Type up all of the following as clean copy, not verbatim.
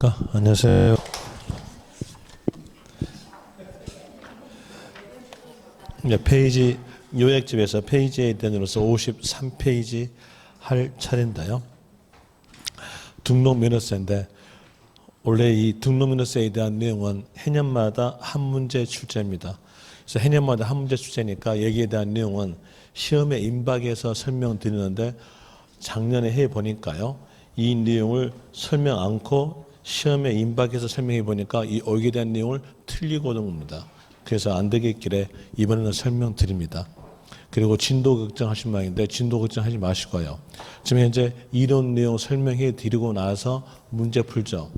안녕하세요. 페이지 요약집에서 페이지에 대해서 53페이지 할 차례인데요. 등록면허세인데 원래 이 등록면허세에 대한 내용은 해년마다 한 문제 출제입니다. 그래서 해년마다 한 문제 출제니까 여기에 대한 내용은 시험에 임박해서 설명드리는데 작년에 해보니까요. 이 내용을 설명 않고 시험에 임박해서 설명해 보니까 이 여기에 대한 내용을 틀리고 오는 겁니다. 그래서 안 되겠길래 이번에는 설명드립니다. 그리고 진도 걱정하신 모양인데 진도 걱정하지 마시고요. 지금 현재 이론 내용 설명해 드리고 나서 문제 풀죠.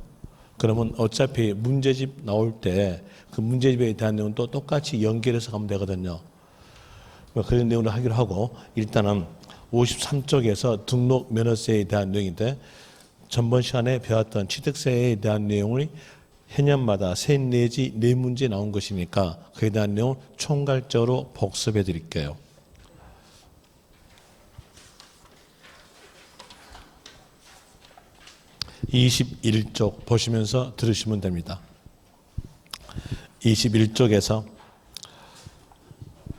그러면 어차피 문제집 나올 때 그 문제집에 대한 내용은 또 똑같이 연결해서 가면 되거든요. 그런 내용을 하기로 하고 일단은 53쪽에서 등록 면허세에 대한 내용인데 전번 시간에 배웠던 취득세에 대한 내용을 해년마다 3 내지 4문제 나온 것이니까 그에 대한 내용을 총괄적으로 복습해 드릴게요. (21쪽) 보시면서 들으시면 됩니다. 21쪽에서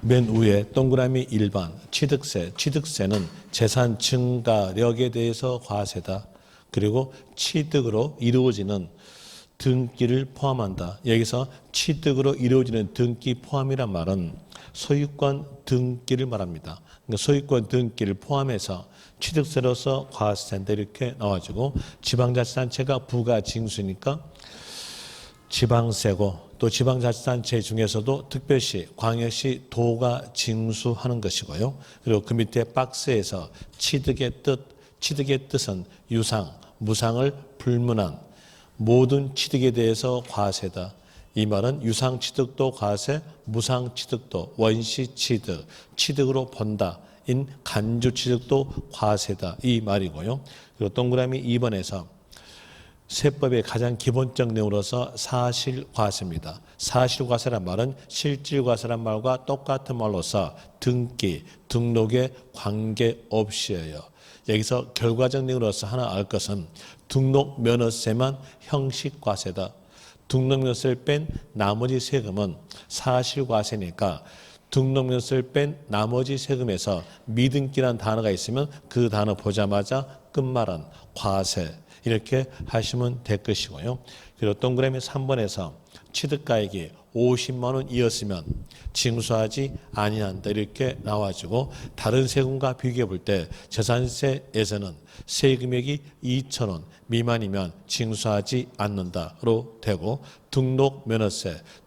맨 위에 동그라미 1번 취득세, 취득세는 재산 증가력에 대해서 과세다. 그리고 취득으로 이루어지는 등기를 포함한다. 여기서 취득으로 이루어지는 등기 포함이란 말은 소유권 등기를 말합니다. 그러니까 소유권 등기를 포함해서 취득세로서 과세인데 이렇게 나와지고 지방자치단체가 부가징수니까 지방세고 또 지방자치단체 중에서도 특별시, 광역시, 도가 징수하는 것이고요. 그리고 그 밑에 박스에서 취득의 뜻은 유상, 무상을 불문한 모든 취득에 대해서 과세다. 이 말은 유상 취득도 과세, 무상 취득도 원시 취득, 취득으로 본다. 인 간주 취득도 과세다. 이 말이고요. 그리고 동그라미 2번에서 세법의 가장 기본적 내용으로서 사실과세입니다. 사실과세란 말은 실질과세란 말과 똑같은 말로서 등기, 등록에 관계없이에요. 여기서 결과적 내용으로서 하나 알 것은 등록면허세만 형식과세다. 등록면허세를 뺀 나머지 세금은 사실과세니까 등록면허세를 뺀 나머지 세금에서 미등기라는 단어가 있으면 그 단어 보자마자 끝말은 과세 이렇게 하시면 될 것이고요. 그리고 동그라미 3번에서 취득가액이 50만 원이었으면 징수하지 아니한다 이렇게 나와지고 다른 세금과 비교해 볼 때 재산세에서는 세금액이 2천 원 미만이면 징수하지 않는다로 되고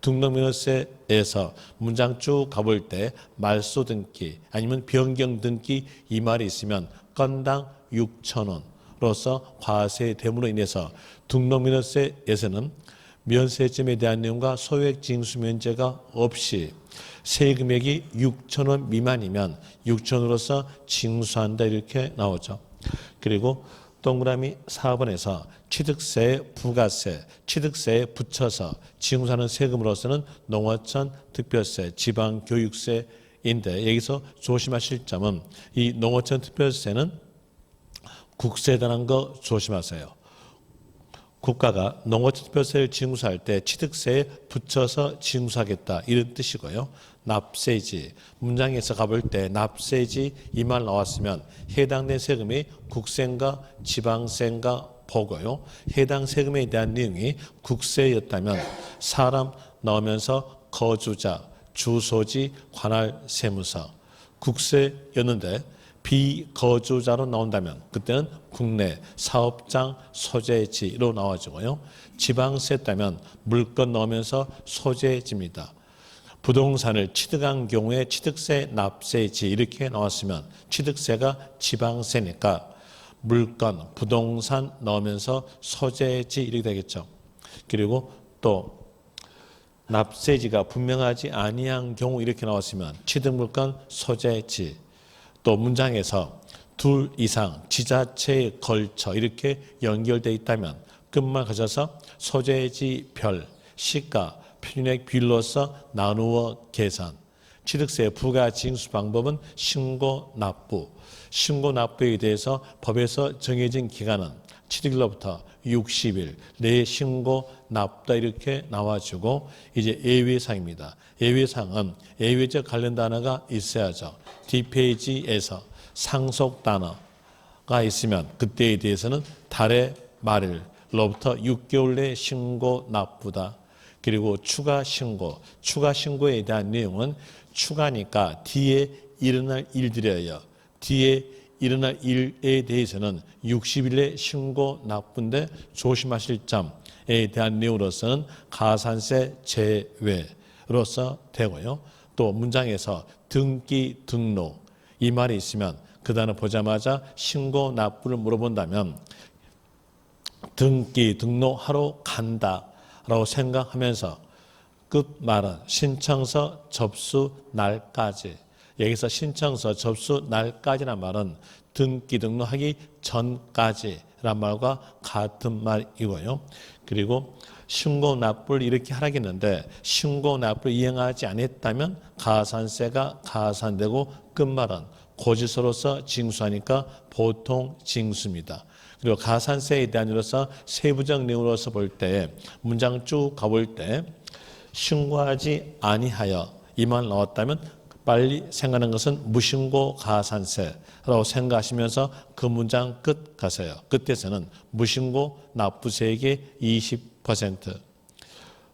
등록면허세에서 문장 쭉 가볼 때 말소 등기 아니면 변경 등기 이 말이 있으면 건당 6천 원 로서 과세됨으로 인해서 등록면허세에서는 면세점에 대한 내용과 소액 징수 면제가 없이 세금액이 6천 원 미만이면 6천 원으로서 징수한다 이렇게 나오죠. 그리고 동그라미 4번에서 취득세, 부가세, 취득세에 붙여서 징수하는 세금으로서는 농어촌 특별세, 지방교육세인데 여기서 조심하실 점은 이 농어촌 특별세는 국세라는 거 조심하세요. 국가가 농어촌 특별세를 징수할 때 취득세에 붙여서 징수하겠다 이런 뜻이고요. 납세지 문장에서 가볼 때 납세지 이 말 나왔으면 해당된 세금이 국세인가 지방세인가 보고요. 해당 세금에 대한 내용이 국세였다면 사람 나오면서 거주자, 주소지, 관할 세무서 국세였는데 비거주자로 나온다면 그때는 국내 사업장 소재지로 나와지고요. 지방세였다면 물건 넣으면서 소재지입니다. 부동산을 취득한 경우에 취득세, 납세지 이렇게 나왔으면 취득세가 지방세니까 물건, 부동산 넣으면서 소재지 이렇게 되겠죠. 그리고 또 납세지가 분명하지 아니한 경우 이렇게 나왔으면 취득물건, 소재지 또 문장에서 둘 이상 지자체에 걸쳐 이렇게 연결되어 있다면 끝말 가져서 소재지 별, 시가, 표준액 비율로서 나누어 계산. 취득세 부가 징수 방법은 신고 납부. 신고 납부에 대해서 법에서 정해진 기간은 7일로부터 60일 내 신고 납부다 이렇게 나와주고 이제 예외사항입니다. 예외사항은 예외적 관련 단어가 있어야죠. 뒷페이지에서 상속 단어가 있으면 그때에 대해서는 달의 말일로부터 6개월 내 신고 납부다. 그리고 추가 신고에 대한 내용은 추가니까 뒤에 일어날 일들이에요. 뒤에 일어날 일에 대해서는 60일에 신고 납부인데 조심하실 점에 대한 내용으로서는 가산세 제외로서 되고요. 또 문장에서 등기 등록 이 말이 있으면 그 단어 보자마자 신고 납부를 물어본다면 등기 등록하러 간다라고 생각하면서 끝말은 신청서 접수 날까지. 여기서 신청서 접수 날까지란 말은 등기 등록하기 전까지란 말과 같은 말이고요. 그리고 신고 납부를 이렇게 하라겠는데 신고 납부를 이행하지 않았다면 가산세가 가산되고 끝말은 고지서로서 징수하니까 보통 징수입니다. 그리고 가산세에 대한 이로서 세부적 내용으로서 볼 때 문장 쭉 가볼 때 신고하지 아니하여 이 말 나왔다면 빨리 생각하는 것은 무신고 가산세라고 생각하시면서 그 문장 끝 가세요. 끝에서는 무신고 납부세액의 20%.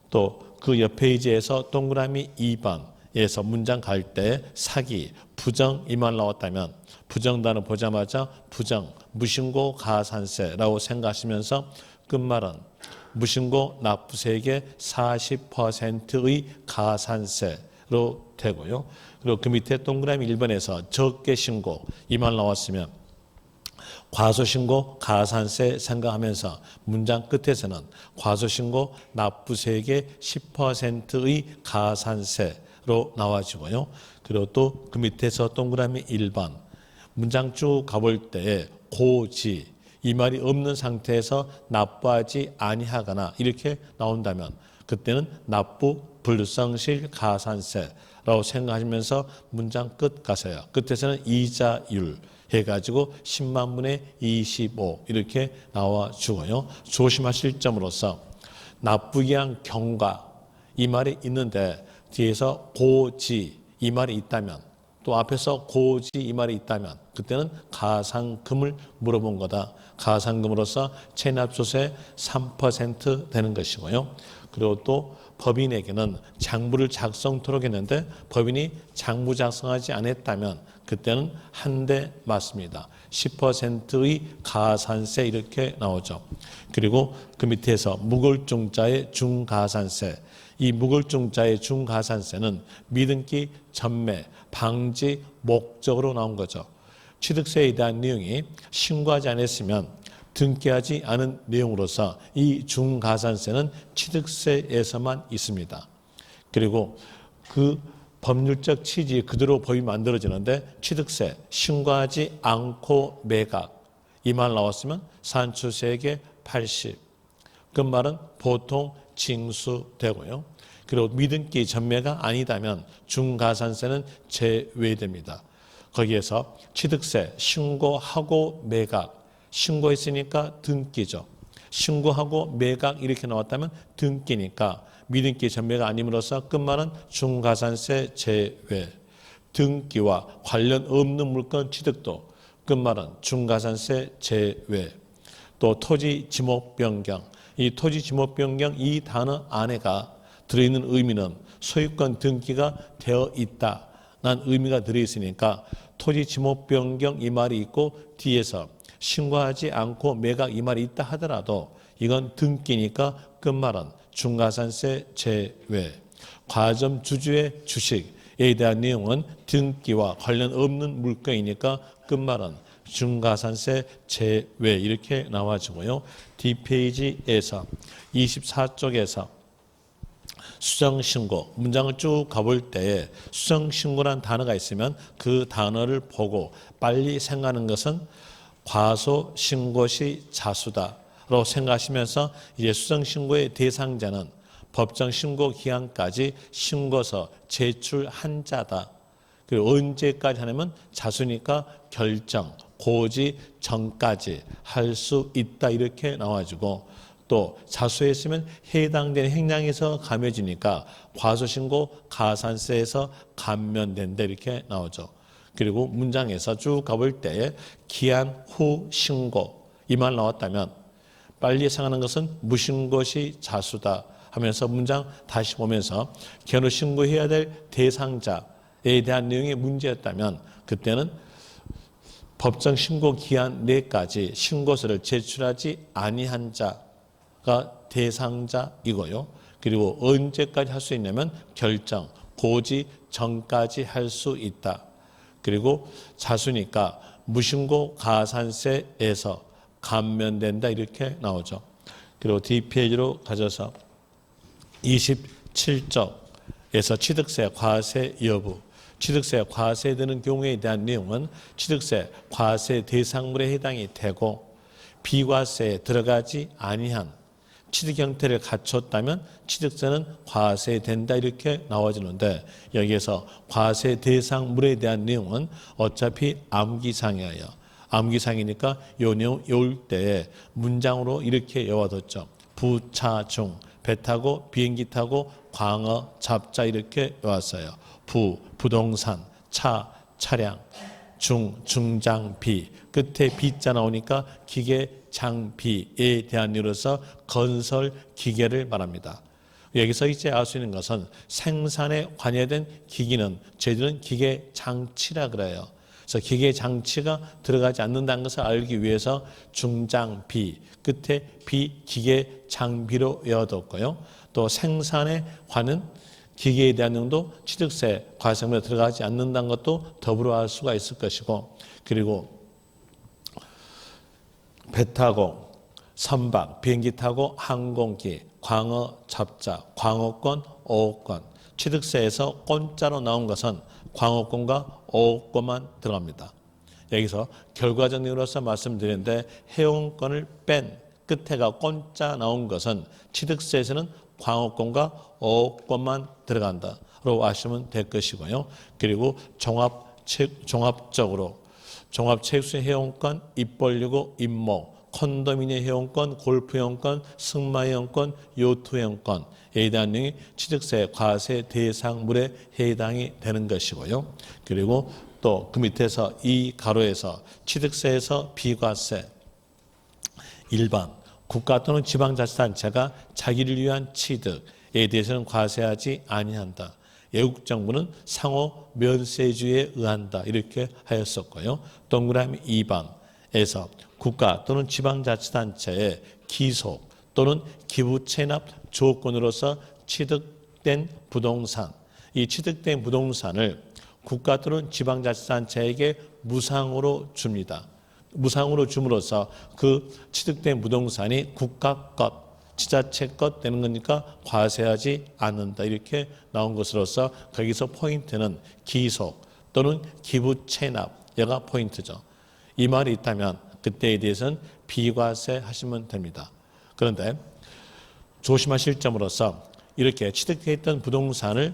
또 그 옆 페이지에서 동그라미 2번에서 문장 갈 때 사기, 부정 이 말 나왔다면 부정 단어 보자마자 부정, 무신고 가산세라고 생각하시면서 끝말은 무신고 납부세액의 40%의 가산세로 되고요. 그리고 그 밑에 동그라미 1번에서 적게 신고 이 말 나왔으면 과소신고 가산세 생각하면서 문장 끝에서는 과소신고 납부세액의 10%의 가산세로 나와지고요. 그리고 또 그 밑에서 동그라미 1번 문장 쭉 가볼 때 고지 이 말이 없는 상태에서 납부하지 아니하거나 이렇게 나온다면 그때는 납부 불성실 가산세라고 생각하시면서 문장 끝 가세요. 끝에서는 이자율 해가지고 10만 분의 25 이렇게 나와주고요. 조심하실 점으로서 납부기한 경과 이 말이 있는데 뒤에서 고지 이 말이 있다면 또 앞에서 고지 이 말이 있다면 그때는 가산금을 물어본 거다. 가산금으로서 체납소세 3% 되는 것이고요. 그리고 또 법인에게는 장부를 작성토록 했는데 법인이 장부 작성하지 않았다면 그때는 한 대 맞습니다. 10%의 가산세 이렇게 나오죠. 그리고 그 밑에서 무골중자의 중가산세 이 무골중자의 중가산세는 미등기 전매 방지 목적으로 나온 거죠. 취득세에 대한 내용이 신고하지 않았으면 등기하지 않은 내용으로서 이 중가산세는 취득세에서만 있습니다. 그리고 그 법률적 취지 그대로 법이 만들어지는데 취득세 신고하지 않고 매각 이 말 나왔으면 산출세액의 80 그 말은 보통 징수되고요. 그리고 미등기 전매가 아니다면 중가산세는 제외됩니다. 거기에서 취득세 신고하고 매각 신고했으니까 등기죠. 신고하고 매각 이렇게 나왔다면 등기니까 미등기 전매가 아님으로써 끝말은 중가산세 제외. 등기와 관련 없는 물건 취득도 끝말은 중가산세 제외. 또 토지 지목 변경. 이 토지 지목 변경 이 단어 안에가 들어있는 의미는 소유권 등기가 되어 있다는 의미가 들어있으니까 토지 지목 변경 이 말이 있고 뒤에서 신고하지 않고 매각 이 말이 있다 하더라도 이건 등기니까 끝말은 중가산세 제외. 과점 주주의 주식에 대한 내용은 등기와 관련 없는 물건이니까 끝말은 중가산세 제외 이렇게 나와지고요. 뒷페이지에서 24쪽에서 수정신고 문장을 쭉 가볼 때 수정신고란 단어가 있으면 그 단어를 보고 빨리 생각하는 것은 과소신고시 자수다라고 생각하시면서 이제 수정신고의 대상자는 법정신고 기한까지 신고서 제출한 자다. 그리고 언제까지 하냐면 자수니까 결정, 고지 전까지 할 수 있다 이렇게 나와지고 또 자수에 있으면 해당되는 행량에서 감해지니까 과소신고 가산세에서 감면된다 이렇게 나오죠. 그리고 문장에서 쭉 가볼 때에 기한 후 신고 이 말 나왔다면 빨리 예상하는 것은 무신고시 자수다 하면서 문장 다시 보면서 기한 후 신고해야 될 대상자에 대한 내용이 문제였다면 그때는 법정 신고 기한 내까지 신고서를 제출하지 아니한 자가 대상자이고요. 그리고 언제까지 할 수 있냐면 결정, 고지 전까지 할 수 있다. 그리고 자수니까 무신고 가산세에서 감면된다 이렇게 나오죠. 그리고 뒷페이지로 가져서 27쪽에서 취득세 과세 여부 취득세 과세되는 경우에 대한 내용은 취득세 과세 대상물에 해당이 되고 비과세에 들어가지 아니한 취득 형태를 갖췄다면 취득세는 과세된다 이렇게 나와지는데 여기에서 과세 대상물에 대한 내용은 어차피 암기상이에요. 암기상이니까 요 내용 외울 때에 문장으로 이렇게 외워뒀죠. 부차 중 배 타고 비행기 타고 광어 잡자 이렇게 외웠어요. 부동산 차량 중장비 끝에 비자 나오니까 기계 장비에 대한 이유로서 건설 기계를 말합니다. 여기서 이제 알 수 있는 것은 생산에 관여된 기기는 저희들은 기계 장치라 그래요. 그래서 기계 장치가 들어가지 않는다는 것을 알기 위해서 중장비 끝에 비기계 장비로 외워뒀고요. 또 생산에 관한 기계에 대한 내용도 취득세 과세물에 들어가지 않는다는 것도 더불어 알 수가 있을 것이고 그리고 배 타고 선박, 비행기 타고 항공기, 광어 잡자, 광어권, 어업권 취득세에서 공짜로 나온 것은 광어권과 어업권만 들어갑니다. 여기서 결과적 내용으로서 말씀드리는데 해운권을 뺀 끝에가 공짜 나온 것은 취득세에서는 광어권과 어업권만 들어간다로 아시면 될 것이고요. 그리고 종합적으로 종합체육수의 회원권, 입 벌리고 입목, 콘도미니엄 회원권, 골프 회원권, 승마 회원권, 요트 회원권에 대한 내용이 취득세 과세 대상물에 해당이 되는 것이고요. 그리고 또 그 밑에서 이 가로에서 취득세에서 비과세 일반 국가 또는 지방자치단체가 자기를 위한 취득에 대해서는 과세하지 아니한다. 외국 정부는 상호 면세주의에 의한다. 이렇게 하였었고요. 동그라미 2번에서 국가 또는 지방자치단체의 기속 또는 기부 체납 조건으로서 취득된 부동산, 이 취득된 부동산을 국가 또는 지방자치단체에게 무상으로 줍니다. 무상으로 줌으로써 그 취득된 부동산이 국가 것, 지자체 것 되는 거니까 과세하지 않는다. 이렇게 나온 것으로서 거기서 포인트는 기속 또는 기부 체납, 얘가 포인트죠. 이 말이 있다면 그때에 대해서는 비과세 하시면 됩니다. 그런데 조심하실 점으로서 이렇게 취득되어 있던 부동산을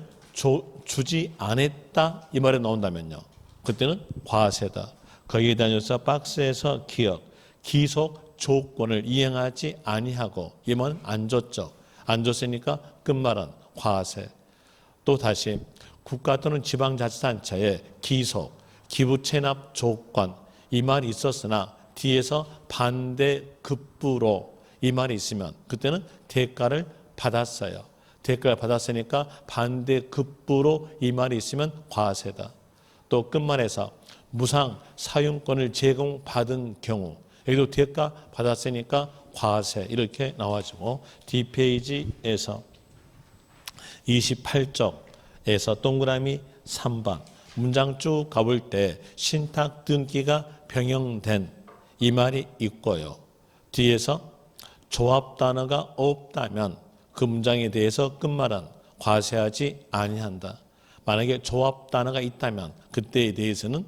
주지 않았다 이 말이 나온다면요. 그때는 과세다. 거기에 대해서 박스에서 기속 조건을 이행하지 아니하고 이 말은 안 줬죠. 안 줬으니까 끝말은 과세. 또 다시 국가 또는 지방자치단체의 기속, 기부 체납 조건 이 말이 있었으나 뒤에서 반대급부로 이 말이 있으면 그때는 대가를 받았어요. 대가를 받았으니까 반대급부로 이 말이 있으면 과세다. 또 끝말에서 무상 사용권을 제공받은 경우 여기도 대가 받았으니까 과세 이렇게 나와주고 뒷페이지에서 28쪽에서 동그라미 3번 문장 쭉 가볼 때 신탁 등기가 병행된 이 말이 있고요. 뒤에서 조합 단어가 없다면 그 문장에 대해서 끝말은 과세하지 아니한다. 만약에 조합 단어가 있다면 그때에 대해서는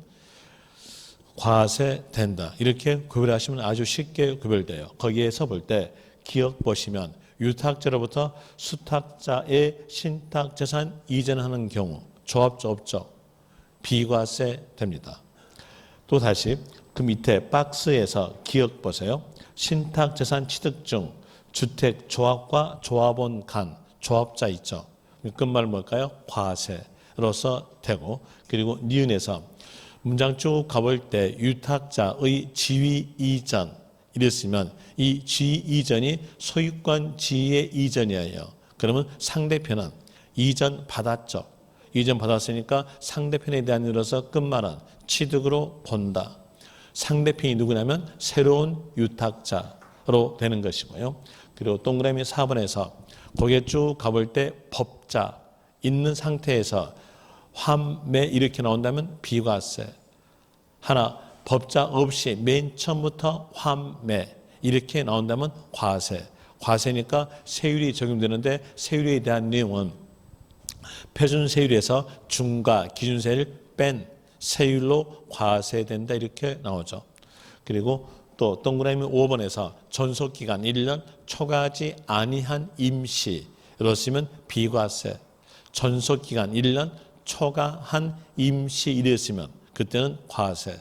과세된다. 이렇게 구별하시면 아주 쉽게 구별돼요. 거기에서 볼 때 기억 보시면 유탁자로부터 수탁자의 신탁재산 이전하는 경우 조합자 없죠. 비과세 됩니다. 또 다시 그 밑에 박스에서 기억 보세요. 신탁재산 취득 중 주택조합과 조합원 간 조합자 있죠. 끝말 뭘까요? 과세로서 되고, 그리고 니은에서 문장 쭉 가볼 때 유탁자의 지위 이전 이랬으면 이 지위 이전이 소유권 지위의 이전이에요. 그러면 상대편은 이전 받았죠. 이전 받았으니까 상대편에 대한 일로서 끝말은 취득으로 본다. 상대편이 누구냐면 새로운 유탁자로 되는 것이고요. 그리고 동그라미 4번에서 거기에 쭉 가볼 때 법자 있는 상태에서 환매 이렇게 나온다면 비과세. 하나 법자 없이 맨 처음부터 환매 이렇게 나온다면 과세. 과세니까 세율이 적용되는데 세율에 대한 내용은 표준세율에서 중과 기준세를 뺀 세율로 과세된다 이렇게 나오죠. 그리고 또 동그라미 5번에서 존속기간 1년 초과하지 아니한 임시로 쓰면 비과세. 존속기간 1년 초과한 임시 이랬으면 그때는 과세.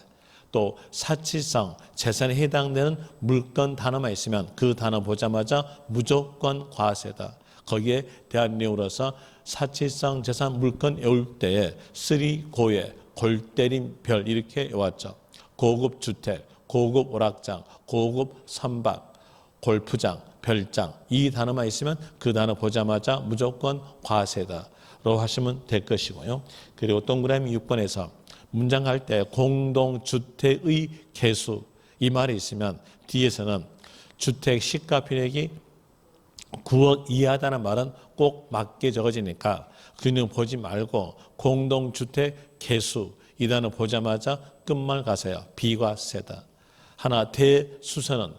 또 사치성 재산에 해당되는 물건 단어만 있으면 그 단어 보자마자 무조건 과세다. 거기에 대한 내용으로서 사치성 재산 물건 외울 때에 쓰리 고에 골때림 별 이렇게 외웠죠. 고급 주택, 고급 오락장, 고급 선박, 골프장, 별장 이 단어만 있으면 그 단어 보자마자 무조건 과세다로 하시면 될 것이고요. 그리고 동그라미 6번에서 문장 할 때 공동주택의 개수 이 말이 있으면 뒤에서는 주택 시가 표력이 9억 이하다는 말은 꼭 맞게 적어지니까 그냥 보지 말고 공동주택 개수 이 단어 보자마자 끝말 가세요. 비과세다. 하나 대수선은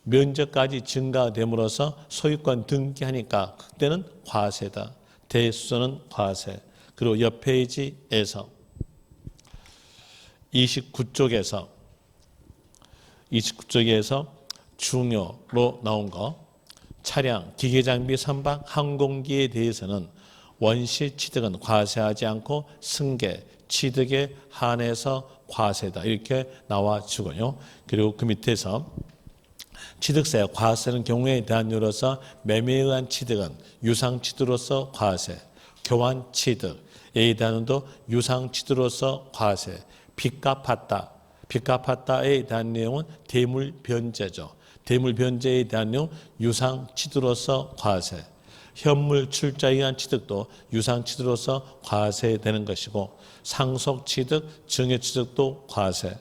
면적까지 증가됨으로써 소유권 등기하니까 그때는 과세다. 대수선은 과세. 그리고 옆 페이지에서 29쪽에서 중요로 나온 거 차량, 기계장비, 선박, 항공기에 대해서는 원시 취득은 과세하지 않고 승계, 취득에 한해서 과세다 이렇게 나와주고요. 그리고 그 밑에서 취득세, 과세는 경우에 대한 이유로서 매매에 의한 취득은 유상취득으로서 과세, 교환 취득에 대한 도 유상취득으로서 과세, 빚 갚았다에 대한 내용은 대물변제죠. 대물변제에 대한 내용 유상취득으로서 과세, 현물 출자에 의한 취득도 유상취득으로서 과세되는 것이고 상속취득, 증여취득도 과세,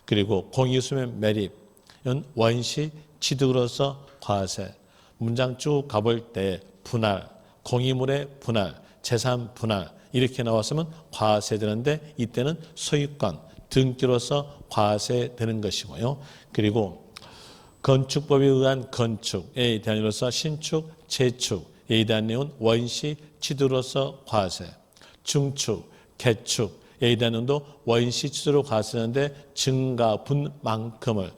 그리고 공유수면 매립은 원시취득으로서 과세. 문장 쭉 가볼 때 분할, 공유물의 분할, 재산 분할 이렇게 나왔으면 과세되는데 이때는 소유권, 등기로서 과세되는 것이고요. 그리고 건축법에 의한 건축에 대한 이로서 신축, 재축에 대한 내용은 원시 취득으로서 과세, 중축, 개축에 대한 내용도 원시 취득으로 과세하는데 증가분만큼을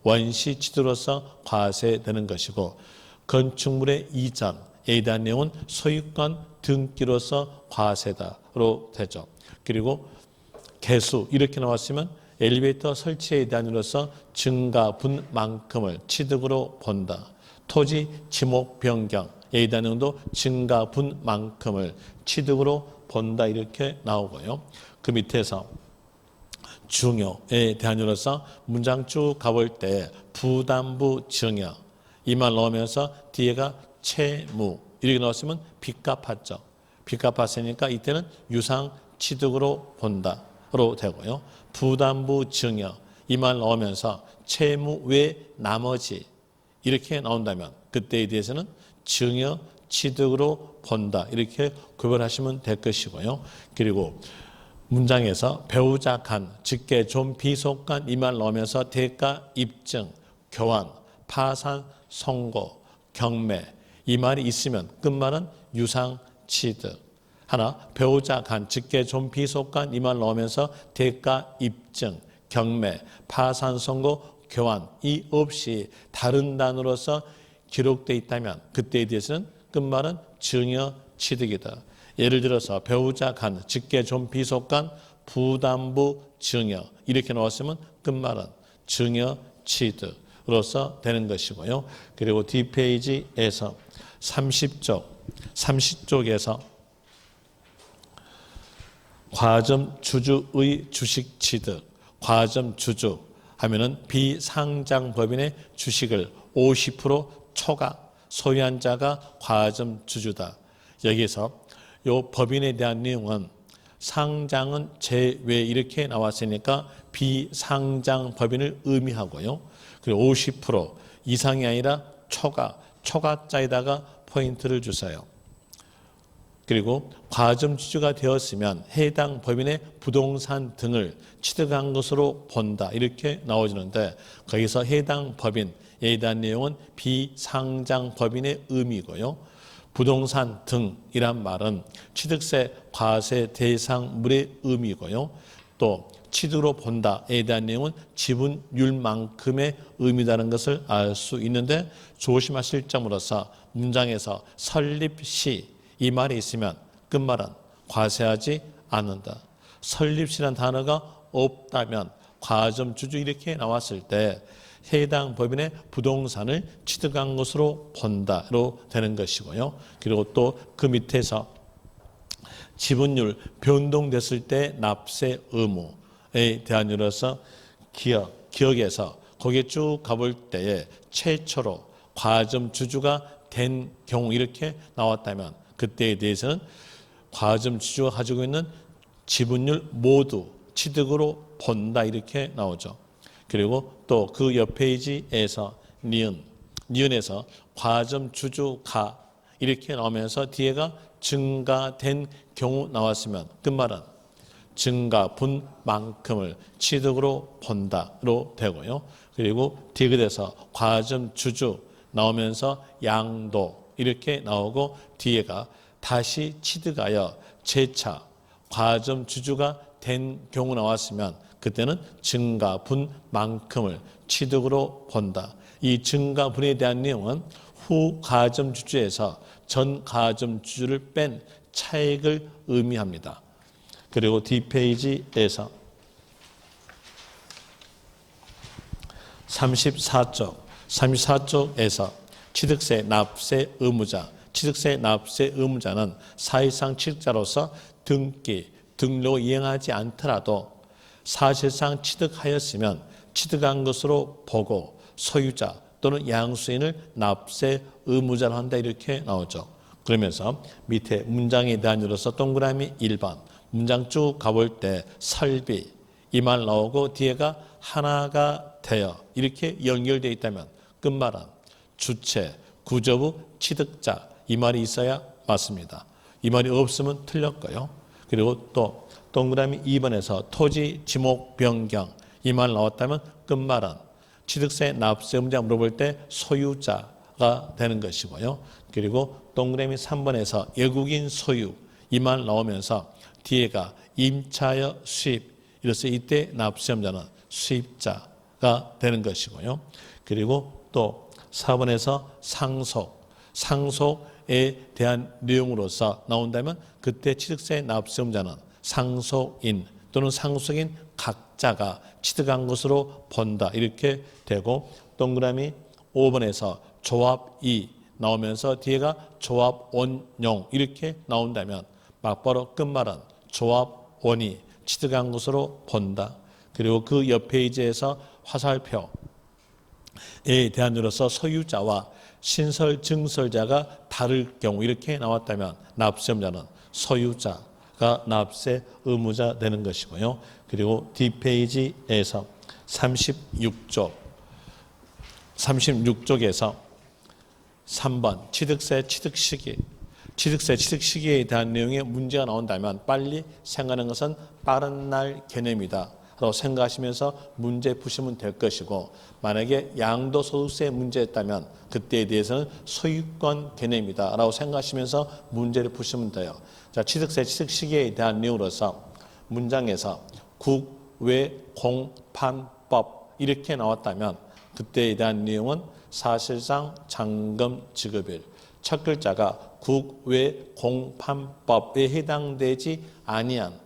원시 취득으로서 과세되는 것이고 건축물의 이전에 대한 내용은 소유권 등기로서 과세다로 되죠. 그리고 개수 이렇게 나왔으면 엘리베이터 설치에 대한 이로서 증가분만큼을 취득으로 본다. 토지 지목 변경에 대한 내용도 증가분만큼을 취득으로 본다 이렇게 나오고요. 그 밑에서 중요에 대한 이로서 문장 쭉 가볼 때 부담부 증여 이 말 넣으면서 뒤에가 채무 이렇게 넣었으면 빚 갚았죠. 빚 갚았으니까 이때는 유상 취득으로 본다로 되고요. 부담부 증여 이 말 넣으면서 채무 외 나머지 이렇게 나온다면 그때에 대해서는 증여 취득으로 본다 이렇게 구별하시면 될 것이고요. 그리고 문장에서 배우자 간, 직계, 좀 비속간 이 말 넣으면서 대가 입증, 교환, 파산, 선고, 경매 이 말이 있으면 끝말은 유상 취득. 하나 배우자 간, 직계, 좀 비속간 이 말 넣으면서 대가 입증, 경매, 파산, 선고, 교환 이 없이 다른 단어로서 기록되어 있다면 그때에 대해서는 끝말은 증여 취득이다. 예를 들어서 배우자 간, 직계, 좀 비속간, 부담부 증여 이렇게 나왔으면 끝말은 증여 취득으로서 되는 것이고요. 그리고 뒷페이지에서 30쪽에서 과점 주주의 주식 취득, 과점 주주 하면은 비상장 법인의 주식을 50% 초과 소유한 자가 과점 주주다. 여기서 요 법인에 대한 내용은 상장은 제외 이렇게 나왔으니까 비상장 법인을 의미하고요. 그리고 50% 이상이 아니라 초과자에다가 포인트를 주세요. 그리고 과점 주주가 되었으면 해당 법인의 부동산 등을 취득한 것으로 본다 이렇게 나와주는데 거기서 해당 법인에 대한 내용은 비상장 법인의 의미고요. 부동산 등이란 말은 취득세 과세 대상물의 의미고요. 또 취득으로 본다에 대한 내용은 지분율만큼의 의미라는 것을 알 수 있는데 조심하실 점으로서 문장에서 설립 시 이 말이 있으면 끝말은 과세하지 않는다. 설립시라는 단어가 없다면 과점 주주 이렇게 나왔을 때 해당 법인의 부동산을 취득한 것으로 본다로 되는 것이고요. 그리고 또 그 밑에서 지분율 변동됐을 때 납세 의무에 대한 이유로서 기억에서 거기에 쭉 가볼 때에 최초로 과점 주주가 된 경우 이렇게 나왔다면 그때에 대해서는 과점 주주가 가지고 있는 지분율 모두 취득으로 본다 이렇게 나오죠. 그리고 또 그 옆 페이지에서 니은에서 과점 주주가 이렇게 나오면서 뒤에가 증가된 경우 나왔으면 끝말은 증가분만큼을 취득으로 본다로 되고요. 그리고 디귿에서 과점 주주 나오면서 양도 이렇게 나오고 뒤에가 다시 취득하여 재차 과점 주주가 된 경우 나왔으면 그때는 증가분만큼을 취득으로 본다. 이 증가분에 대한 내용은 후 과점 주주에서 전 과점 주주를 뺀 차액을 의미합니다. 그리고 뒷페이지에서 34쪽에서 취득세 납세 의무자는 사실상 취득자로서 등록 이행하지 않더라도 사실상 취득하였으면 취득한 것으로 보고 소유자 또는 양수인을 납세 의무자로 한다 이렇게 나오죠. 그러면서 밑에 문장에 대한 이유로서 동그라미 1번 문장 쭉 가볼 때 설비 이 말 나오고 뒤에가 하나가 되어 이렇게 연결되어 있다면 끝말은 주체, 구조부, 취득자 이 말이 있어야 맞습니다. 이 말이 없으면 틀렸고요. 그리고 또 동그라미 2번에서 토지 지목 변경 이 말 나왔다면 끝말은 취득세 납세 의무자 물어볼 때 소유자가 되는 것이고요. 그리고 동그라미 3번에서 외국인 소유 이 말 나오면서 뒤에가 임차여 수입 이로써 이때 납세 의무자는 수입자가 되는 것이고요. 그리고 또 4번에서 상속에 대한 내용으로서 나온다면 그때 취득세 납세 의무자는 상속인 또는 상속인 각자가 취득한 것으로 본다 이렇게 되고 동그라미 5번에서 조합이 나오면서 뒤에가 조합원용 이렇게 나온다면 막바로 끝말은 조합원이 취득한 것으로 본다. 그리고 그 옆 페이지에서 화살표에 대한 으로서 소유자와 신설 증설자가 다를 경우 이렇게 나왔다면 납세 의무자는 소유자가 납세 의무자 되는 것이고요. 그리고 뒷페이지에서 36쪽에서 3번 취득세 취득 시기에 대한 내용의 문제가 나온다면 빨리 생각하는 것은 빠른 날 개념이다 라고 생각하시면서 문제 푸시면 될 것이고 만약에 양도소득세 문제였다면 그때에 대해서는 소유권 개념이다 라고 생각하시면서 문제를 푸시면 돼요. 자, 취득세 취득 시기에 대한 내용으로서 문장에서 국외공판법 이렇게 나왔다면 그때에 대한 내용은 사실상 잔금 지급일 첫 글자가 국외공판법에 해당되지 아니한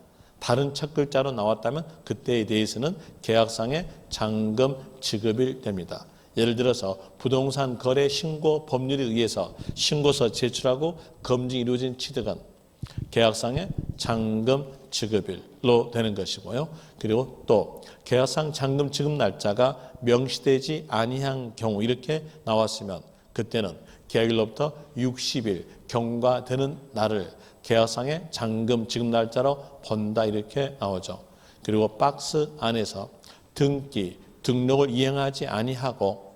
다른 첫 글자로 나왔다면 그때에 대해서는 계약상의 잔금 지급일 됩니다. 예를 들어서 부동산 거래 신고 법률에 의해서 신고서 제출하고 검증이 이루어진 취득은 계약상의 잔금 지급일로 되는 것이고요. 그리고 또 계약상 잔금 지급 날짜가 명시되지 아니한 경우 이렇게 나왔으면 그때는 계약일로부터 60일 경과되는 날을 계약상의 잔금 지급 날짜로 본다 이렇게 나오죠. 그리고 박스 안에서 등기, 등록을 이행하지 아니하고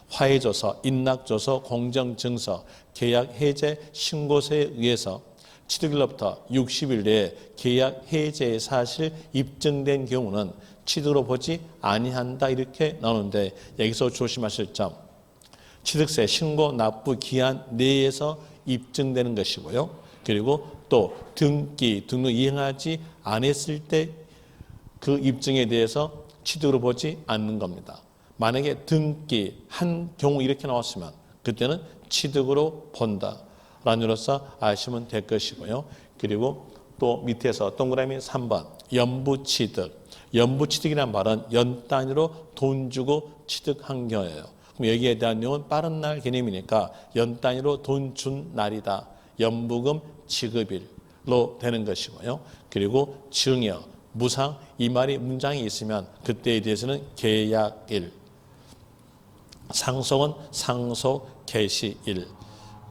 화해조서, 인락조서, 공정증서, 계약 해제 신고서에 의해서 취득일로부터 60일 내에 계약 해제의 사실 입증된 경우는 취득으로 보지 아니한다 이렇게 나오는데 여기서 조심하실 점, 취득세 신고 납부 기한 내에서 입증되는 것이고요. 그리고 또 등기, 등록 이행하지 않았을 때 그 입증에 대해서 취득으로 보지 않는 겁니다. 만약에 등기 한 경우 이렇게 나왔으면 그때는 취득으로 본다. 라는으로서 아시면 될 것이고요. 그리고 또 밑에서 동그라미 3번 연부취득. 연부취득이란 말은 연 단위로 돈 주고 취득한 경우예요. 그럼 여기에 대한 내용은 빠른 날 개념이니까 연 단위로 돈 준 날이다. 연부금 지급일로 되는 것이고요. 그리고 증여, 무상 이 말이 문장이 있으면 그때에 대해서는 계약일, 상속은 상속 개시일.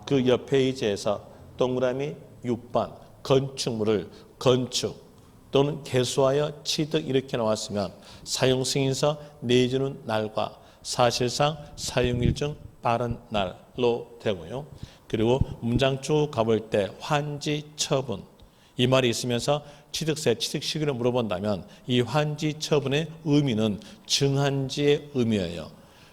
그 옆 페이지에서 동그라미 6번 건축물을 건축 또는 개수하여 취득 이렇게 나왔으면 사용승인서 내주는 날과 사실상 사용일 중 빠른 날로 되고요. 그리고 문장 쭉 가볼 때 환지 처분 이 말이 있으면서 취득세 취득 시기를 물어본다면 이 환지 처분의 의미는 증한지의 의미예요.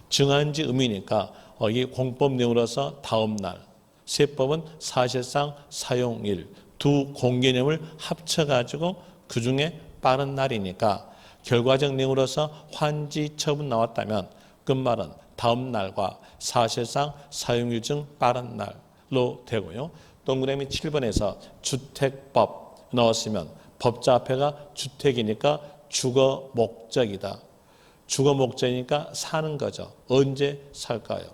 증한지 의미니까 이 공법 내용으로서 다음 날, 세법은 사실상 사용일 두 공개념을 합쳐가지고 그 중에 빠른 날이니까 결과적 내용으로서 환지 처분 나왔다면 끝말은 다음 날과 사실상 사용일 중 빠른 날로 되고요. 동그라미 7번에서 주택법 나왔으면 법자 앞에가 주택이니까 주거 목적이다. 주거 목적이니까 사는 거죠. 언제 살까요?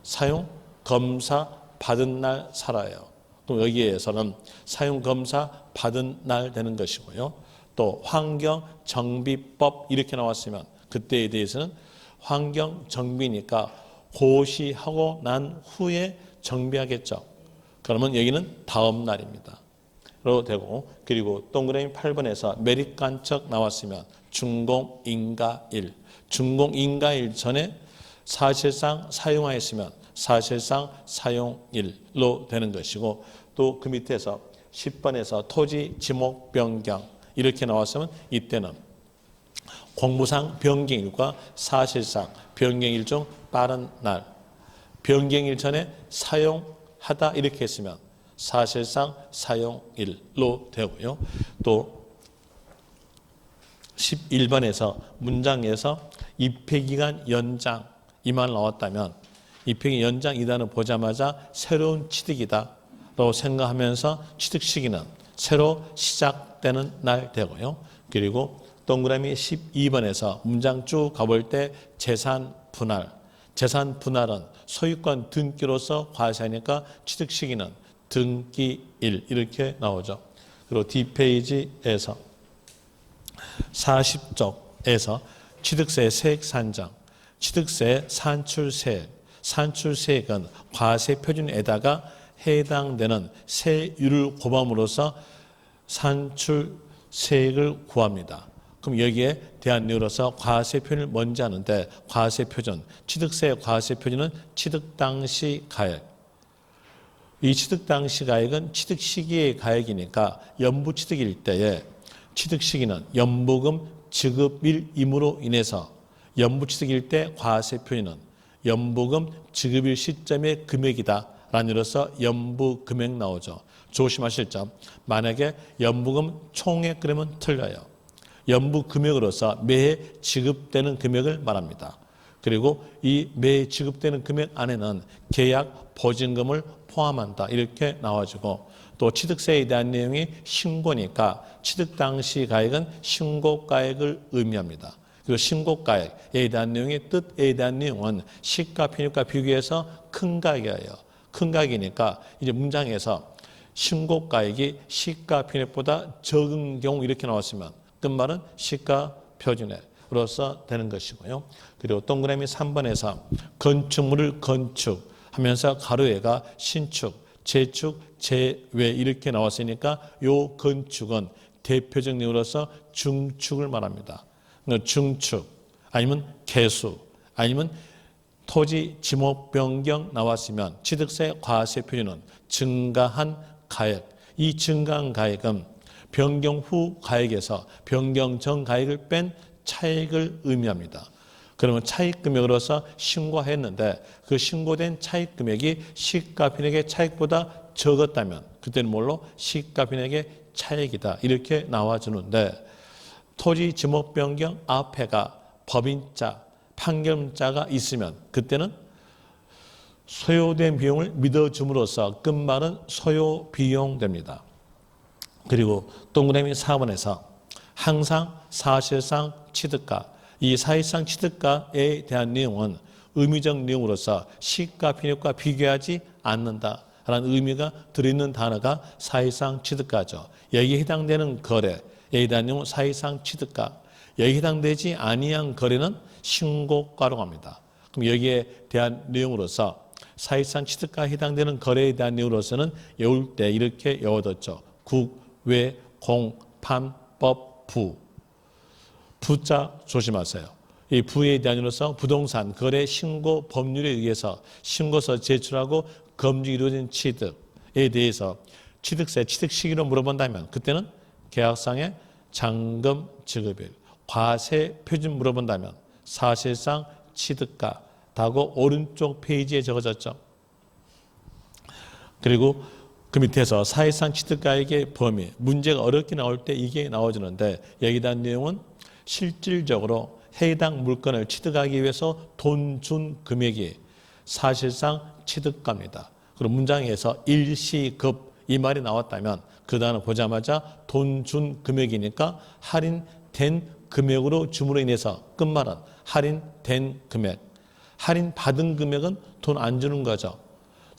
사용 검사 받은 날 살아요. 그럼 여기에서는 사용 검사 받은 날 되는 것이고요. 또 환경정비법 이렇게 나왔으면 그때에 대해서는 환경정비니까 고시하고 난 후에 정비하겠죠. 그러면 여기는 다음 날입니다. 로 되고 그리고 동그라미 8번에서 매립간척 나왔으면 준공인가일. 준공인가일 전에 사실상 사용하였으면 사실상 사용일로 되는 것이고 또 그 밑에서 10번에서 토지 지목 변경 이렇게 나왔으면 이때는 공무상 변경일과 사실상 변경일 중 빠른 날 변경일 전에 사용하다 이렇게 했으면 사실상 사용일로 되고요. 또 11번에서 문장에서 입회기간 연장 이 말 나왔다면 입회기 연장 이 단어 보자마자 새로운 취득이다 라고 생각하면서 취득 시기는 새로 시작되는 날 되고요. 그리고 동그라미 12번에서 문장 쭉 가볼 때 재산 분할. 재산 분할은 소유권 등기로서 과세하니까 취득 시기는 등기일 이렇게 나오죠. 그리고 뒷페이지에서 40쪽에서 취득세 세액 산정, 취득세 산출세액, 산출세액은 과세 표준에다가 해당되는 세율을 곱함으로써 산출세액을 구합니다. 그럼 여기에 대한 내용으로서 과세 표준을 먼저 하는데 과세 표준, 취득세 과세 표준은 취득 당시 가액. 이 취득 당시 가액은 취득 시기의 가액이니까 연부 취득일 때에 취득 시기는 연부금 지급일임으로 인해서 연부 취득일 때 과세 표준은 연부금 지급일 시점의 금액이다 라는 의미로서 연부 금액 나오죠. 조심하실 점, 만약에 연부금 총액 그러면 틀려요. 연부 금액으로서 매해 지급되는 금액을 말합니다. 그리고 이 매 지급되는 금액 안에는 계약 보증금을 포함한다. 이렇게 나와주고 또 취득세에 대한 내용이 신고니까 취득 당시 가액은 신고가액을 의미합니다. 그리고 신고가액에 대한 내용의 뜻에 대한 내용은 시가 편입과 비교해서 큰 가액이에요. 큰 가액이니까 이제 문장에서 신고가액이 시가 편입보다 적은 경우 이렇게 나왔으면 끝말은 시가 표준액으로서 되는 것이고요. 그리고 동그라미 3번에서 건축물을 건축하면서 가로에가 신축, 재축, 재외 이렇게 나왔으니까 요 건축은 대표적 내용으로서 중축을 말합니다. 중축 아니면 개수 아니면 토지 지목 변경 나왔으면 취득세 과세 표준은 증가한 가액. 이 증가한 가액은 변경 후 가액에서 변경 전 가액을 뺀 차익을 의미합니다. 그러면 차익 금액으로서 신고했는데 그 신고된 차익 금액이 시가 편익의 차익보다 적었다면 그때는 뭘로? 시가 편익의 차익이다. 이렇게 나와주는데 토지 지목 변경 앞에가 법인자, 판결문자가 있으면 그때는 소요된 비용을 믿어줌으로써 끝말은 소요비용 됩니다. 그리고 동그라미 4번에서 항상 사실상 취득가, 이 사실상 취득가에 대한 내용은 의미적 내용으로서 시가 편입과 비교하지 않는다라는 의미가 들어있는 단어가 사실상 취득가죠. 여기에 해당되는 거래에 대한 내용은 사실상 취득가, 여기에 해당되지 아니한 거래는 신고가라고 합니다. 그럼 여기에 대한 내용으로서 사실상 취득가에 해당되는 거래에 대한 내용으로서는 외울 때 이렇게 외워뒀죠. 국, 외, 공, 판, 법, 부. 부자 조심하세요. 이 부에 대한 내용으로서 부동산 거래 신고 법률에 의해서 신고서 제출하고 검증이 이루어진 취득에 대해서 취득세 취득 시기로 물어본다면 그때는 계약상의 잔금 지급일, 과세 표준 물어본다면 사실상 취득가라고 오른쪽 페이지에 적어졌죠. 그리고 그 밑에서 사실상 취득가액의 범위, 문제가 어렵게 나올 때 이게 나와주는데 여기에 대한 내용은 실질적으로 해당 물건을 취득하기 위해서 돈 준 금액이 사실상 취득가입니다. 그리고 문장에서 일시급 이 말이 나왔다면 그 단어 보자마자 돈 준 금액이니까 할인된 금액으로 줌으로 인해서 끝말은 할인된 금액. 할인 받은 금액은 돈 안 주는 거죠.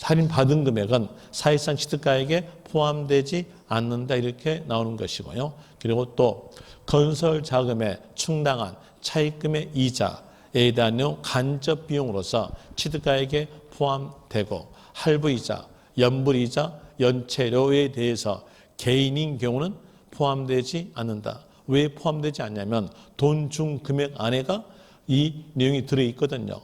할인 받은 금액은 사실상 취득가액에 포함되지 않는다 이렇게 나오는 것이고요. 그리고 또 건설 자금에 충당한 차입금의 이자에 대한 내용 간접 비용으로서 취득가액에 포함되고 할부이자, 연불이자, 연체료에 대해서 개인인 경우는 포함되지 않는다. 왜 포함되지 않냐면 돈 준 금액 안에가 이 내용이 들어있거든요.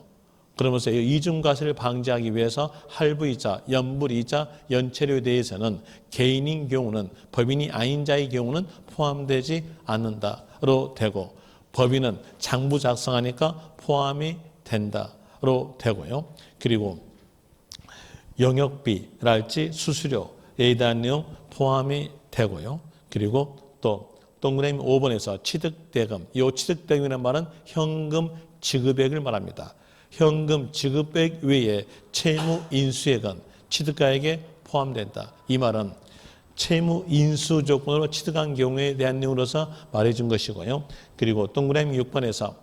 그러면서 이중과세를 방지하기 위해서 할부이자, 연불이자, 연체료에 대해서는 개인인 경우는 법인이 아닌 자의 경우는 포함되지 않는다로 되고 법인은 장부 작성하니까 포함이 된다로 되고요. 그리고 영역비랄지 수수료에 대한 내용 포함이 되고요. 그리고 또 동그라미 5번에서 취득대금, 이 취득대금이라는 말은 현금 지급액을 말합니다. 현금 지급액 외에 채무 인수액은 취득가액에 포함된다. 이 말은 채무 인수 조건으로 취득한 경우에 대한 내용으로서 말해준 것이고요. 그리고 동그라미 6번에서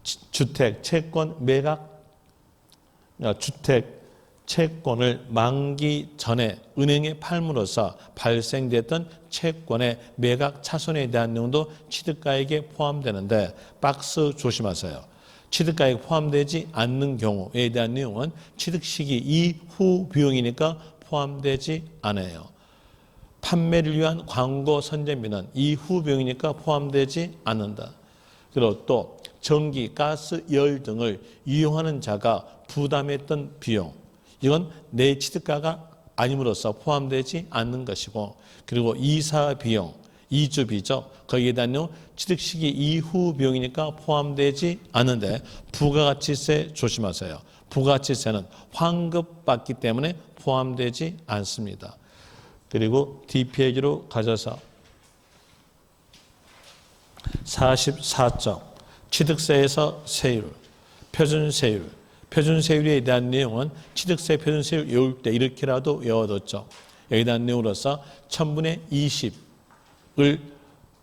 주택 채권 매각, 주택 채권을 만기 전에 은행에 팔므로써 발생됐던 채권의 매각 차손에 대한 내용도 취득가액에 포함되는데 박스 조심하세요. 취득가액 포함되지 않는 경우에 대한 내용은 취득 시기 이후 비용이니까 포함되지 않아요. 판매를 위한 광고 선전비는 이후 비용이니까 포함되지 않는다. 그리고 또 전기, 가스, 열 등을 이용하는 자가 부담했던 비용, 이건 내 취득가가 아님으로써 포함되지 않는 것이고, 그리고 이사 비용, 이주비죠. 거기에 대한 내용 취득 시기 이후 비용이니까 포함되지 않는데 부가가치세 조심하세요. 부가가치세는 환급받기 때문에 포함되지 않습니다. 그리고 뒷페이지로 가셔서 44점 취득세에서 세율 표준세율. 표준세율에 대한 내용은 취득세 표준세율 외울 때 이렇게라도 외워뒀죠. 여기에 대한 내용으로서 1000분의 20을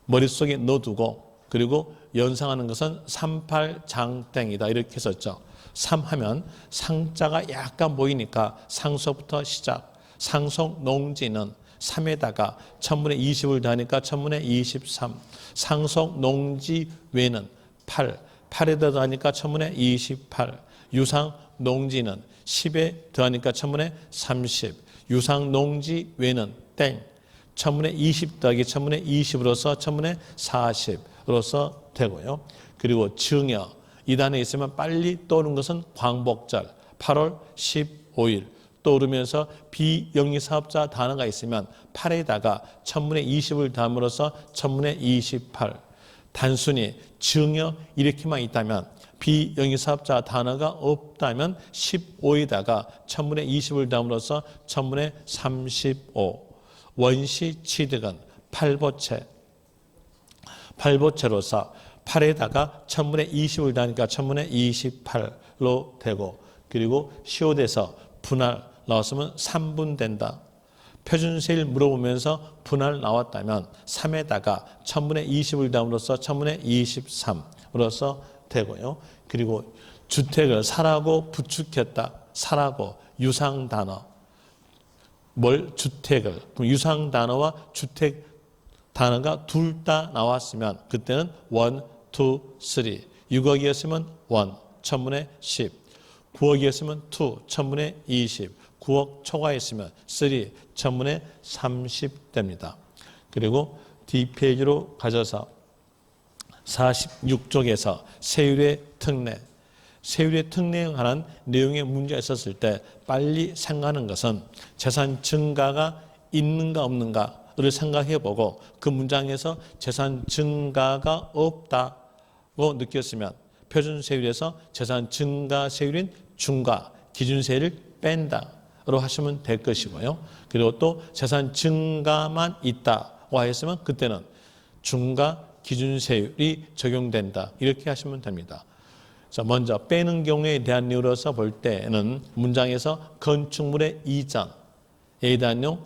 머릿속에 넣어두고 그리고 연상하는 것은 38장땡이다 이렇게 했었죠. 3 하면 상자가 약간 보이니까 상소부터 시작. 상속 농지는 3에다가 1000분의 20을 더하니까 1000분의 23. 상속 농지 외는 8. 8에다 더하니까 1000분의 28. 유상 농지는 10에 더하니까 1000분의 30. 유상 농지 외는 땡. 1000분의 20 더하기 1000분의 20으로서 1000분의 40으로서 되고요. 그리고 증여. 이 단에 있으면 빨리 떠오르는 것은 광복절 8월 15일 떠오르면서 비영리사업자 단어가 있으면 8에다가 1000분의 20을 더함으로써 1000분의 28. 단순히 증여 이렇게만 있다면 비영리사업자 단어가 없다면 15에다가 1000분의 20을 더함으로써 1000분의 35. 원시 취득은 팔보채로서 8에다가 1000분의 20을 더하니까 1000분의 28로 되고 그리고 시옷에서 분할 나왔으면 3분 된다. 표준세율 물어보면서 분할 나왔다면 3에다가 1000분의 20을 더함으로써 1000분의 23으로서 되고요. 그리고 주택을 사라고 부축했다. 사라고 유상 단어. 주택을 유상 단어와 주택 단어가 둘 다 나왔으면 그때는 1, 2, 3. 6억이었으면 1, 1000분의 10. 9억이었으면 2, 1000분의 20. 9억 초과했으면 3, 1000분의 30 됩니다. 그리고 뒷페이지로 가져서 46쪽에서 세율의 특례. 세율의 특례에 관한 내용의 문제가 있었을 때 빨리 생각하는 것은 재산 증가가 있는가 없는가를 생각해보고 그 문장에서 재산 증가가 없다고 느꼈으면 표준세율에서 재산 증가 세율인 중과 기준세율을 뺀다로 하시면 될 것이고요. 그리고 또 재산 증가만 있다고 했으면 그때는 중과 기준세율이 적용된다 이렇게 하시면 됩니다. 자, 먼저 빼는 경우에 대한 이유로서 볼 때는 문장에서 건축물의 이전에 대한 내용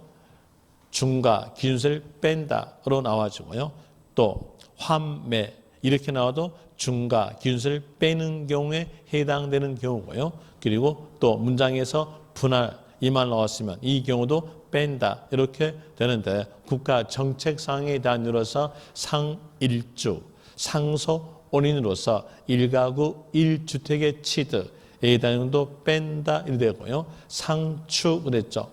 중과 기준세를 뺀다로 나와주고요. 또 환매 이렇게 나와도 중과 기준세를 빼는 경우에 해당되는 경우고요. 그리고 또 문장에서 분할 이 말 나왔으면 이 경우도 뺀다 이렇게 되는데 국가 정책상에 대한 이유로서 상일주 상소 원인으로서 1가구 1주택의 취득에 대한 내용도 뺀다 이렇게 되고요. 상추 그랬죠.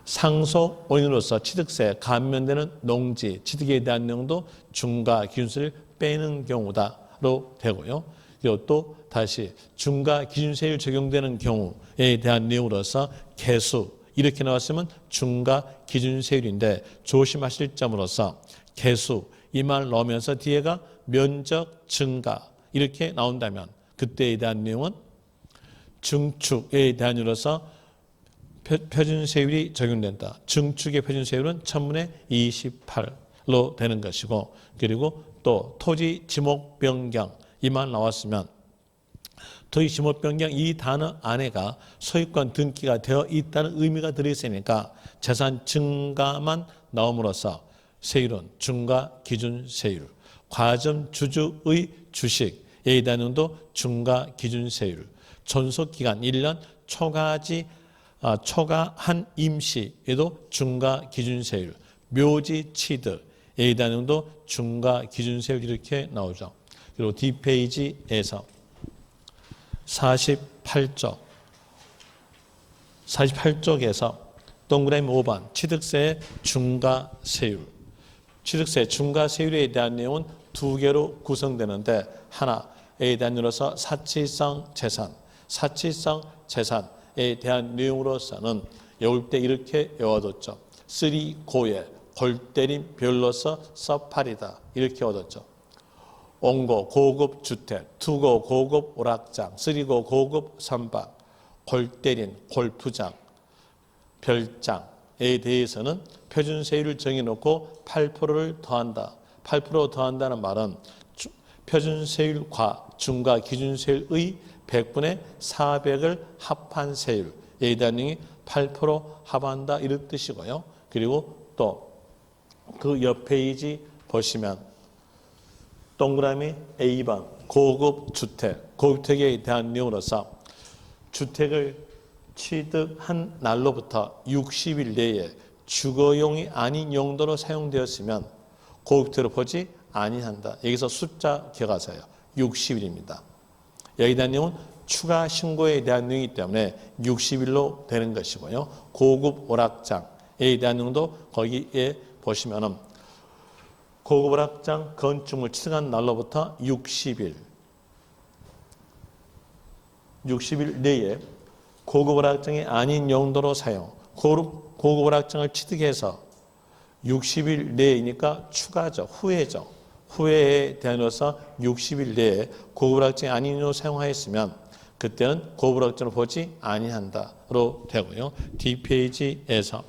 상소 원인으로서 취득세 감면되는 농지 취득에 대한 내용도 중과 기준세를 빼는 경우다로 되고요. 그리고 또 다시 중과 기준세율 적용되는 경우에 대한 내용으로서 개수 이렇게 나왔으면 중과 기준세율인데 조심하실 점으로서 개수 이 말 넣으면서 뒤에가 면적 증가 이렇게 나온다면 그때에 대한 내용은 증축에 대한 이유로서 표준세율이 적용된다. 증축의 표준세율은 1000분의 28로 되는 것이고 그리고 또 토지 지목 변경 이 말 나왔으면 토지 지목 변경 이 단어 안에가 소유권 등기가 되어 있다는 의미가 들어있으니까 재산 증가만 나옴으로써 세율은 중과 기준 세율, 과점 주주의 주식에 대한 내용도 중과 기준 세율, 존속 기간 1년 초과한 임시에도 중과 기준 세율, 묘지 취득에 대한 내용도 중과 기준 세율 이렇게 나오죠. 그리고 뒷페이지에서 48쪽에서 동그라미 5번 취득세의 중과 세율. 취득세 중과 세율에 대한 내용은 두 개로 구성되는데 하나에 대한 이유로서 사치성 재산, 사치성 재산에 대한 내용으로서는 외울 때 이렇게 외워뒀죠. 3고의 골때림 별로서 써팔이다 이렇게 얻었죠. 온고 고급 주택, 2고 고급 오락장, 3고 고급 선박, 골때린 골프장, 별장에 대해서는 표준세율을 정해놓고 8%를 더한다. 8% 더한다는 말은 표준세율과 중과 기준세율의 100분의 400을 합한 세율. 여기에 대한 내용이 8% 합한다 이런 뜻이고요. 그리고 또 그 옆 페이지 보시면 동그라미 A번 고급 주택, 고급주택에 대한 내용으로서 주택을 취득한 날로부터 60일 내에 주거용이 아닌 용도로 사용되었으면 고급주택으로 보지 아니한다. 여기서 숫자 기억하세요. 60일입니다. 여기에 대한 내용은 추가 신고에 대한 내용이기 때문에 60일로 되는 것이고요. 고급 오락장에 대한 내용도 거기에 보시면은 고급 오락장 건축물 취득한 날로부터 60일 내에 고급 오락장이 아닌 용도로 사용, 고급 오락장을 취득해서 60일 내이니까 추가죠. 후회죠. 후회에 대해서 60일 내에 고급 오락장이 아닌 용도로 사용하였으면 그때는 고급 오락장을 보지 아니한다로 되고요. 뒷페이지에서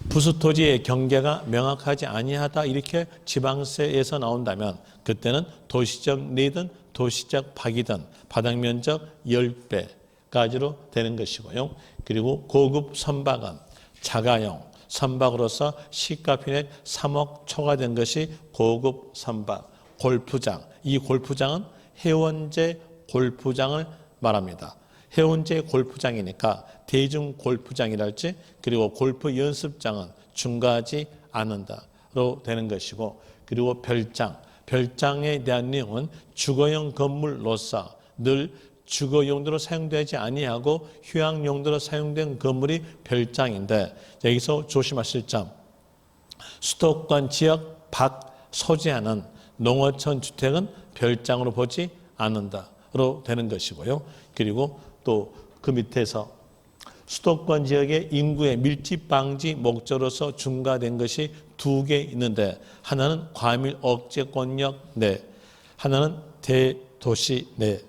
부수토지의 경계가 명확하지 아니하다 이렇게 지방세에서 나온다면 그때는 도시적 내든 도시적 박이든 바닥면적 10배까지로 되는 것이고요. 그리고 고급 선박은 자가용 선박으로서 시가편에 3억 초과된 것이 고급 선박. 골프장, 이 골프장은 해원제 골프장을 말합니다. 해운제 골프장이니까 대중 골프장이랄지 그리고 골프 연습장은 중과하지 않는다로 되는 것이고 그리고 별장에 대한 내용은 주거용 건물로서 늘 주거 용도로 사용되지 아니하고 휴양 용도로 사용된 건물이 별장인데 여기서 조심하실 점 수도권 지역 밖 소재하는 농어촌 주택은 별장으로 보지 않는다로 되는 것이고요. 그리고 또 그 밑에서 수도권 지역의 인구의 밀집 방지 목적으로서 중과된 것이 2개 있는데 하나는 과밀 억제권역 내, 하나는 대도시 내.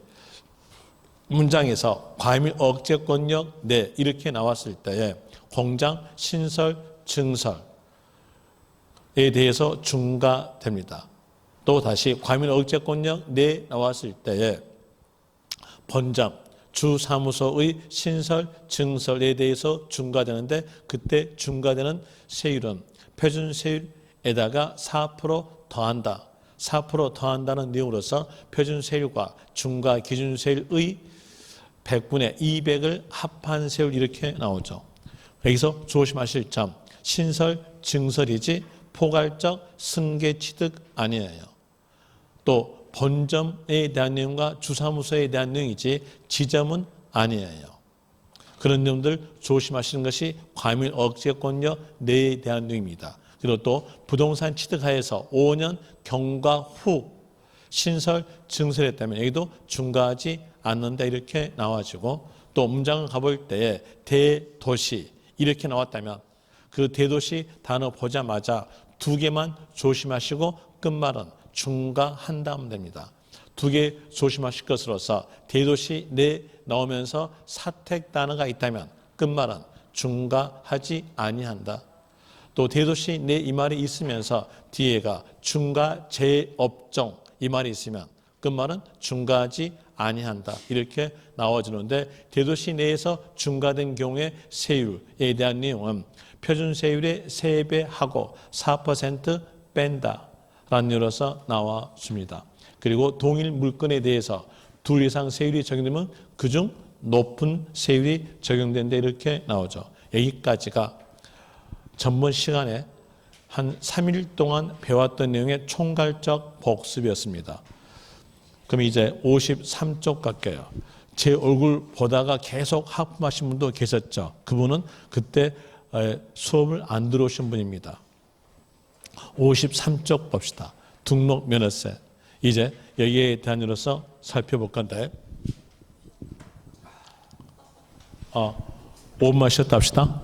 문장에서 과밀 억제권역 내 이렇게 나왔을 때에 공장 신설 증설에 대해서 중과됩니다. 또 다시 과밀 억제권역 내 나왔을 때에 본점 주사무소의 신설 증설에 대해서 중과되는데 그때 중과되는 세율은 표준세율에다가 4% 더한다. 4% 더한다는 내용으로서 표준세율과 중과 기준세율의 100분의 200을 합한 세율 이렇게 나오죠. 여기서 조심하실 점 신설 증설이지 포괄적 승계 취득 아니에요. 또 본점에 대한 내용과 주사무소에 대한 내용이지 지점은 아니에요. 그런 내용들 조심하시는 것이 과밀 억제권역 내에 대한 내용입니다. 그리고 또 부동산 취득하여서 5년 경과 후 신설 증설했다면 여기도 중과하지 않는다 이렇게 나와지고 또 문장을 가볼 때에 대도시 이렇게 나왔다면 그 대도시 단어 보자마자 2개만 조심하시고 끝말은 중과한다면 됩니다. 2개 조심하실 것으로서 대도시 내 나오면서 사택 단어가 있다면 끝말은 중과하지 아니한다. 또 대도시 내 이 말이 있으면서 뒤에가 중과 제업종 이 말이 있으면 끝말은 중과하지 아니한다. 이렇게 나와주는데 대도시 내에서 중과된 경우에 세율에 대한 내용은 표준세율의 3배하고 4% 뺀다. 라는 이유로서 나와줍니다. 그리고 동일 물건에 대해서 2 이상 세율이 적용되면 그중 높은 세율이 적용된다 이렇게 나오죠. 여기까지가 전번 시간에 한 3일 동안 배웠던 내용의 총괄적 복습이었습니다. 그럼 이제 53쪽 갈게요. 제 얼굴 보다가 계속 하품하신 분도 계셨죠. 그분은 그때 수업을 안 들어오신 분입니다. 53쪽 봅시다. 등록 면허세. 이제 여기에 대한 이로서 살펴볼 건데 5분만 쉬었다 합시다.